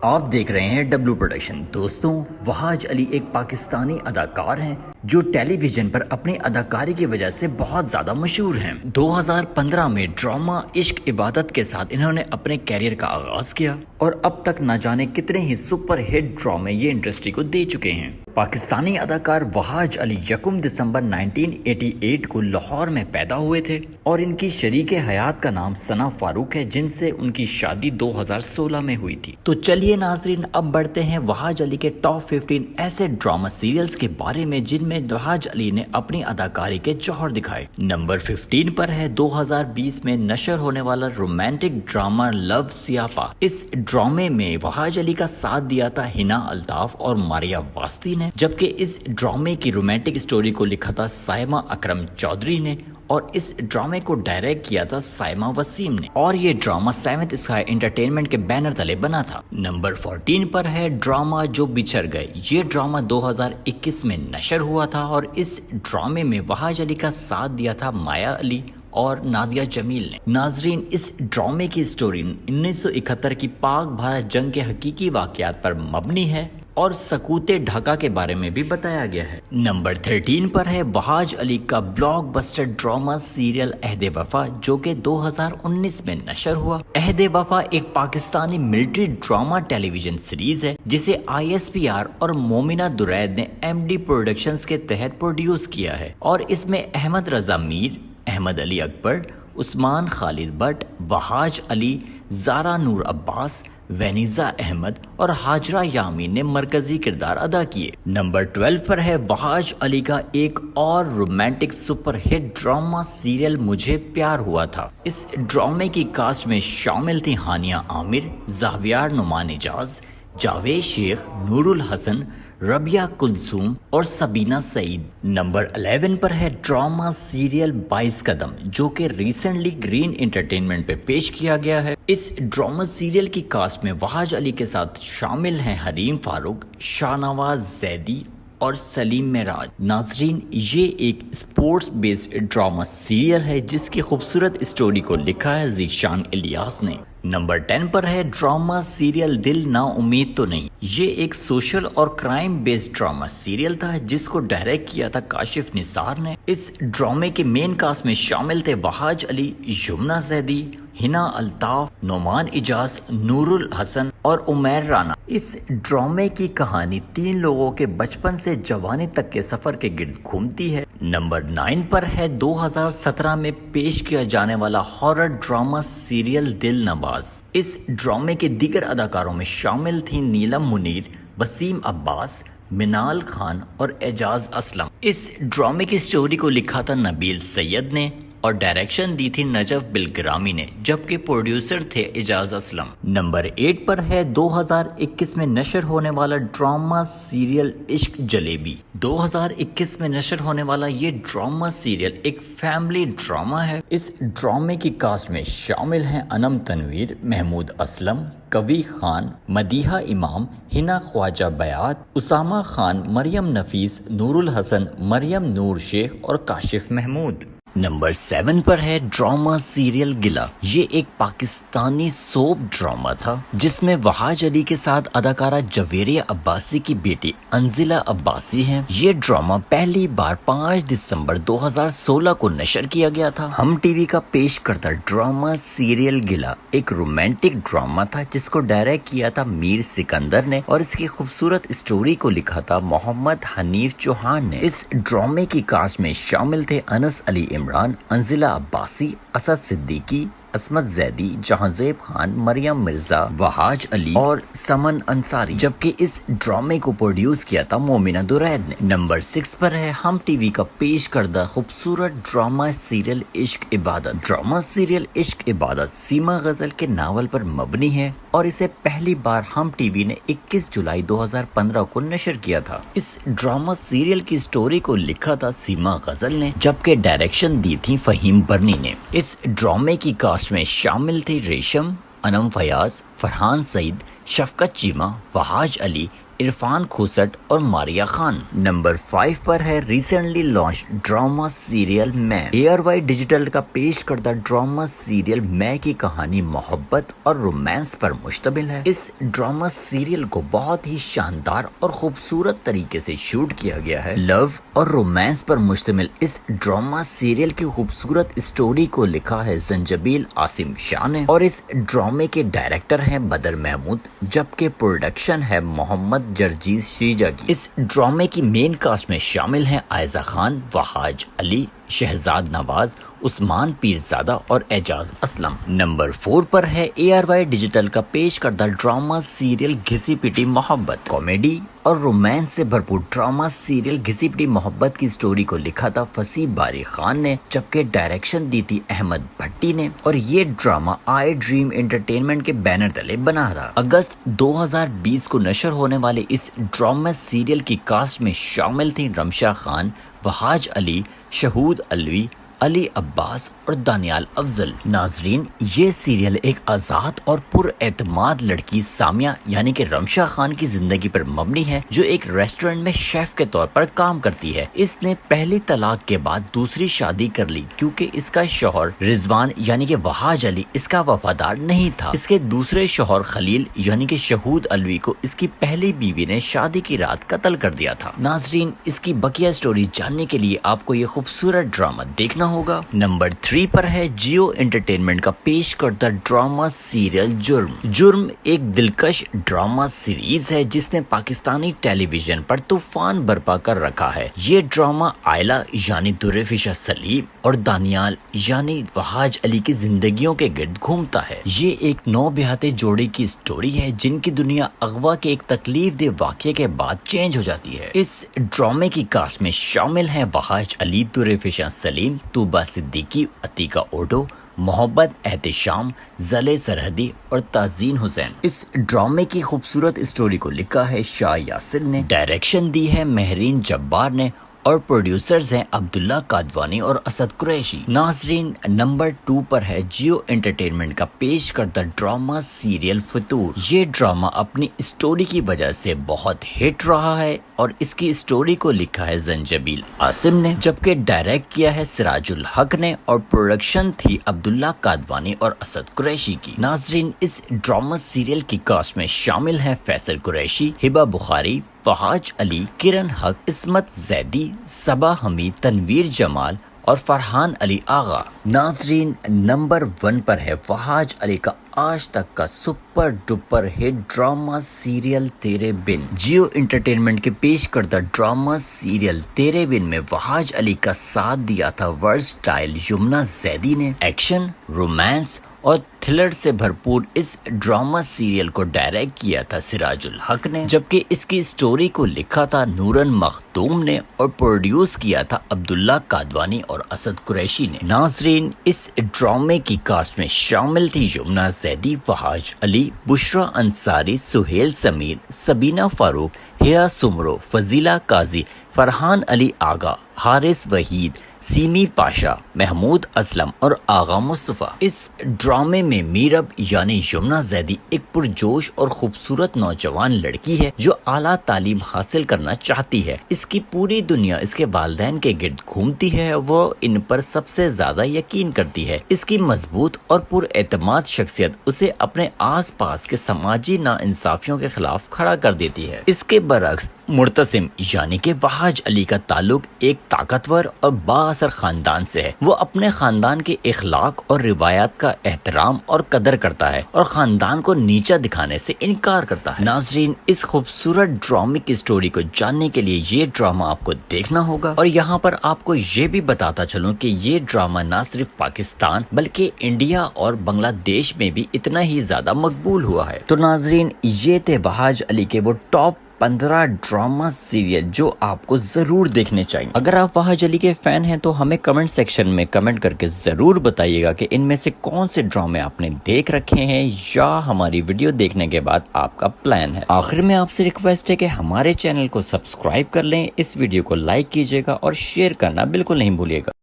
آپ دیکھ رہے ہیں ڈبلو پروڈکشن۔ دوستوں، وہاج علی ایک پاکستانی اداکار ہیں جو ٹیلی ویژن پر اپنی اداکاری کی وجہ سے بہت زیادہ مشہور ہیں۔ 2015 میں ڈرامہ عشق عبادت کے ساتھ انہوں نے اپنے کیریئر کا آغاز کیا اور اب تک نہ جانے کتنے ہی سپر ہٹ ڈرامے یہ انڈسٹری کو دے چکے ہیں۔ پاکستانی اداکار وہاج علی 1 دسمبر 1988 کو لاہور میں پیدا ہوئے تھے اور ان کی شریک حیات کا نام ثنا فاروق ہے، جن سے ان کی شادی 2016 میں ہوئی تھی۔ تو چلیے ناظرین، اب بڑھتے ہیں وہاج علی کے ٹاپ 15 ایسے ڈرامہ سیریلز کے بارے میں جن میں وہاج علی نے اپنی اداکاری کے جوہر دکھائے۔ نمبر 15 پر ہے 2020 میں نشر ہونے والا رومانٹک ڈرامہ لو سیاپا۔ اس ڈرامے میں وہاج علی کا ساتھ دیا تھا ہنا الطاف اور ماریا واسطی نے، جبکہ اس ڈرامے کی رومانٹک اسٹوری کو لکھا تھا سائمہ اکرم چودھری نے اور اس ڈرامے کو ڈائریکٹ کیا تھا سائمہ وسیم نے، اور یہ ڈرامہ 7th اسکائی انٹرٹینمنٹ کے بینر تلے بنا تھا۔ نمبر 14 پر ہے ڈرامہ جو بچھڑ گئے۔ یہ ڈرامہ 2021 میں نشر ہوا تھا اور اس ڈرامے میں وہاج علی کا ساتھ دیا تھا مایا علی اور نادیہ جمیل نے۔ ناظرین، اس ڈرامے کی اسٹوری 1971 کی پاک بھارت جنگ کے حقیقی واقعات پر مبنی ہے اور سکوت ڈھاکہ کے بارے میں بھی بتایا گیا ہے۔ نمبر 13 پر ہے وہاج علی کا بلاک بسٹر ڈرامہ سیریل عہد وفا، جو کہ 2019 میں نشر ہوا۔ عہد وفا ایک پاکستانی ملٹری ڈرامہ ٹیلی ویژن سیریز ہے جسے ISPR اور مومنہ درید نے MD پروڈکشنز کے تحت پروڈیوس کیا ہے، اور اس میں احمد رضا میر، احمد علی اکبر، عثمان خالد بٹ، وہاج علی، زارا نور عباس، وینیزا احمد اور ہاجرہ یامین نے مرکزی کردار ادا کیے۔ نمبر 12 پر ہے وہاج علی کا ایک اور romantic super hit drama serial مجھے پیار ہوا تھا۔ اس ڈرامے کی کاسٹ میں شامل تھی ہانیہ عامر، زاویار نعمان اجاز، جاوید شیخ، نور الحسن، ربیہ کلثوم اور سبینہ سعید۔ نمبر 11 پر ہے ڈرامہ سیریل 22 قدم، جو کہ ریسنٹلی گرین انٹرٹینمنٹ پہ پیش کیا گیا ہے۔ اس ڈرامہ سیریل کی کاسٹ میں وہاج علی کے ساتھ شامل ہیں حریم فاروق، شاہ نواز زیدی اور سلیم معراج۔ ناظرین، یہ ایک اسپورٹس بیسڈ ڈرامہ سیریل ہے جس کی خوبصورت اسٹوری کو لکھا ہے ذیشان الیاس نے۔ نمبر 10 پر ہے ڈرامہ سیریل دل نا امید تو نہیں۔ یہ ایک سوشل اور کرائم بیسڈ ڈرامہ سیریل تھا جس کو ڈائریکٹ کیا تھا کاشف نثار نے۔ اس ڈرامے کے مین کاسٹ میں شامل تھے وہاج علی، یمنا زیدی، ہنا الطاف، نعمان اجاز، نور الحسن اور عمیر رانا۔ اس ڈرامے کی کہانی 3 لوگوں کے بچپن سے جوانی تک کے سفر کے گرد گھومتی ہے۔ نمبر 9 پر ہے 2017 میں پیش کیا جانے والا ہارر ڈرامہ سیریل دل نواز۔ اس ڈرامے کے دیگر اداکاروں میں شامل تھیں نیلم منیر، وسیم عباس، منال خان اور اعجاز اسلم۔ اس ڈرامے کی سٹوری کو لکھا تھا نبیل سید نے اور ڈائریکشن دی تھی نجف بالگرامی نے، جبکہ پروڈیوسر تھے اعجاز اسلم۔ نمبر 8 پر ہے 2021 میں نشر ہونے والا ڈرامہ سیریل عشق جلیبی۔ 2021 میں نشر ہونے والا یہ ڈرامہ سیریل ایک فیملی ڈرامہ ہے۔ اس ڈرامے کی کاسٹ میں شامل ہیں انم تنویر، محمود اسلم، کوی خان، مدیحہ امام، ہنا خواجہ بیات، اسامہ خان، مریم نفیس، نور الحسن، مریم نور شیخ اور کاشف محمود۔ نمبر 7 پر ہے ڈرامہ سیریل گلا۔ یہ ایک پاکستانی سوپ ڈرامہ تھا جس میں وہاج علی کے ساتھ اداکارہ جویریہ عباسی کی بیٹی انزلہ عباسی ہیں۔ یہ ڈرامہ پہلی بار 5 دسمبر 2016 کو نشر کیا گیا تھا۔ ہم ٹی وی کا پیش کرتا ڈرامہ سیریل گلا ایک رومانٹک ڈرامہ تھا جس کو ڈائریکٹ کیا تھا میر سکندر نے اور اس کی خوبصورت اسٹوری کو لکھا تھا محمد حنیف چوہان نے۔ اس ڈرامے کی کاسٹ میں شامل تھے انس علی عمران، انزلہ عباسی، اسد صدیقی، عصمت زیدی، جہاں زیب خان، مریم مرزا، وہاج علی اور سمن انصاری، جبکہ اس ڈرامے کو پروڈیوس کیا تھا مومنہ درید نے۔ نمبر 6 پر ہے ہم ٹی وی کا پیش کردہ خوبصورت ڈرامہ سیریل عشق عبادت۔ ڈرامہ سیریل عشق عبادت سیما غزل کے ناول پر مبنی ہے اور اسے پہلی بار ہم ٹی وی نے 21 جولائی 2015 کو نشر کیا تھا۔ اس ڈرامہ سیریل کی اسٹوری کو لکھا تھا سیما غزل نے، جبکہ ڈائریکشن دی تھی فہیم برنی نے۔ اس ڈرامے کی کاسٹ میں شامل تھے ریشم، انم فیاض، فرحان سعید، شفقت چیمہ، وہاج علی، عرفان کھوسٹ اور ماریا خان۔ نمبر 5 پر ہے ریسنٹلی لانچ ڈراما سیریل میں۔ ARY ڈیجیٹل کا پیش کردہ ڈراما سیریل میں کی کہانی محبت اور رومانس پر مشتمل ہے۔ اس ڈراما سیریل کو بہت ہی شاندار اور خوبصورت طریقے سے شوٹ کیا گیا ہے۔ لو اور رومانس پر مشتمل اس ڈراما سیریل کی خوبصورت اسٹوری کو لکھا ہے زنجبیل عاصم شاہ نے، اور اس ڈرامے کے ڈائریکٹر ہیں بدر محمود، جبکہ پروڈکشن ہے محمد جرجیز شیجا کی۔ اس ڈرامے کی مین کاسٹ میں شامل ہیں عائزہ خان، وہاج علی، شہزاد نواز، عثمان پیرزادہ اور اعجاز اسلم۔ نمبر 4 پر ہے ARY ڈیجیٹل کا پیش کردہ ڈراما سیریل گھسی پٹی محبت۔ کامیڈی اور رومانس سے بھرپور ڈراما سیریل گھسی پٹی محبت کی اسٹوری کو لکھا تھا فصیح باری خان نے، جبکہ ڈائریکشن دی تھی احمد بھٹی نے، اور یہ ڈراما آئی ڈریم انٹرٹینمنٹ کے بینر تلے بنا تھا۔ اگست 2020 کو نشر ہونے والے اس ڈراما سیریل کی کاسٹ میں شامل تھیں رمشا خان، وہاج علی، شہود علوی، علی عباس اور دانیال افضل۔ ناظرین، یہ سیریل ایک آزاد اور پر اعتماد لڑکی سامیہ یعنی کہ رمشا خان کی زندگی پر مبنی ہے، جو ایک ریسٹورنٹ میں شیف کے طور پر کام کرتی ہے۔ اس نے پہلی طلاق کے بعد دوسری شادی کر لی کیونکہ اس کا شوہر رضوان یعنی کہ وہاج علی اس کا وفادار نہیں تھا۔ اس کے دوسرے شوہر خلیل یعنی کہ شہود علوی کو اس کی پہلی بیوی نے شادی کی رات قتل کر دیا تھا۔ ناظرین، اس کی بقیہ سٹوری جاننے کے لیے آپ کو یہ خوبصورت ڈرامہ دیکھنا ہوگا۔ نمبر 3 پر ہے جیو انٹرٹینمنٹ کا پیش کردہ ڈراما سیریل جرم۔ جرم ایک دلکش ڈراما سیریز ہے جس نے پاکستانی ٹیلی ویژن پر طوفان برپا کر رکھا ہے۔ یہ ڈراما عائلہ یعنی درفشہ سلیم اور دانیال یعنی وہاج علی کی زندگیوں کے گرد گھومتا ہے۔ یہ ایک نوبیاہتے جوڑے کی سٹوری ہے جن کی دنیا اغوا کے ایک تکلیف دہ واقعے کے بعد چینج ہو جاتی ہے۔ اس ڈرامے کی کاسٹ میں شامل ہیں وہاج علی، درفشہ سلیم، طوبہ صدیقی، عتیقہ اوڈو، محبت احتشام، زلے سرحدی اور تازین حسین۔ اس ڈرامے کی خوبصورت اسٹوری کو لکھا ہے شاہ یاسر نے، ڈائریکشن دی ہے مہرین جبار نے، اور پروڈیوسرز ہیں عبداللہ قادوانی اور اسد قریشی۔ ناظرین، نمبر 2 پر ہے جیو انٹرٹینمنٹ کا پیش کردہ ڈراما سیریل فطور۔ یہ ڈراما اپنی اسٹوری کی وجہ سے بہت ہٹ رہا ہے اور اس کی اسٹوری کو لکھا ہے زنجبیل عاصم نے، جبکہ ڈائریکٹ کیا ہے سراج الحق نے، اور پروڈکشن تھی عبداللہ قادوانی اور اسد قریشی کی۔ ناظرین، اس ڈراما سیریل کی کاسٹ میں شامل ہیں فیصل قریشی، ہبہ بخاری، فہاج علی، کرن حق، عصمت زیدی، صبا حمید، تنویر جمال اور فرحان علی آغا۔ ناظرین، نمبر 1 پر ہے وہاج علی کا آج تک کا سپر ڈپر ہٹ ڈراما سیریل تیرے بن۔ جیو انٹرٹینمنٹ کے پیش کردہ ڈراما سیریل تیرے بن میں وہاج علی کا ساتھ دیا تھا ورسٹائل یمنا زیدی نے۔ ایکشن، رومانس اور تھرلر سے بھرپور اس ڈراما سیریل کو ڈائریکٹ کیا تھا سراج الحق نے، جبکہ اس کی اسٹوری کو لکھا تھا نورن مختوم نے اور پروڈیوس کیا تھا عبداللہ قادوانی اور اسد قریشی نے۔ ناظرین، اس ڈرامے کی کاسٹ میں شامل تھی یمنا زیدی، وہاج علی، بشرا انصاری، سہیل سمیر، سبینہ فاروق، ہیرا سمرو، فضیلہ قاضی، فرحان علی آغا، حارث وحید، سیمی پاشا، محمود اسلم اور آغا مصطفیٰ۔ اس ڈرامے میں میرب یعنی یمنا زیدی ایک پرجوش اور خوبصورت نوجوان لڑکی ہے جو اعلیٰ تعلیم حاصل کرنا چاہتی ہے۔ اس کی پوری دنیا اس کے والدین کے گرد گھومتی ہے، وہ ان پر سب سے زیادہ یقین کرتی ہے۔ اس کی مضبوط اور پر اعتماد شخصیت اسے اپنے آس پاس کے سماجی ناانصافیوں کے خلاف کھڑا کر دیتی ہے۔ اس کے برعکس مرتسم یعنی کہ وہاج علی کا تعلق ایک طاقتور اور بااثر خاندان سے ہے۔ وہ اپنے خاندان کے اخلاق اور روایات کا احترام اور قدر کرتا ہے اور خاندان کو نیچا دکھانے سے انکار کرتا ہے۔ ناظرین، اس خوبصورت ڈرامے کی سٹوری کو جاننے کے لیے یہ ڈرامہ آپ کو دیکھنا ہوگا، اور یہاں پر آپ کو یہ بھی بتاتا چلوں کہ یہ ڈرامہ نہ صرف پاکستان بلکہ انڈیا اور بنگلہ دیش میں بھی اتنا ہی زیادہ مقبول ہوا ہے۔ تو ناظرین، یہ تھے وہاج علی کے وہ ٹاپ 15 ڈراما سیریل جو آپ کو ضرور دیکھنے چاہیے۔ اگر آپ وہاج علی کے فین ہیں تو ہمیں کمنٹ سیکشن میں کمنٹ کر کے ضرور بتائیے گا کہ ان میں سے کون سے ڈرامے آپ نے دیکھ رکھے ہیں یا ہماری ویڈیو دیکھنے کے بعد آپ کا پلان ہے۔ آخر میں آپ سے ریکویسٹ ہے کہ ہمارے چینل کو سبسکرائب کر لیں، اس ویڈیو کو لائک کیجیے گا اور شیئر کرنا بالکل نہیں بھولیے گا۔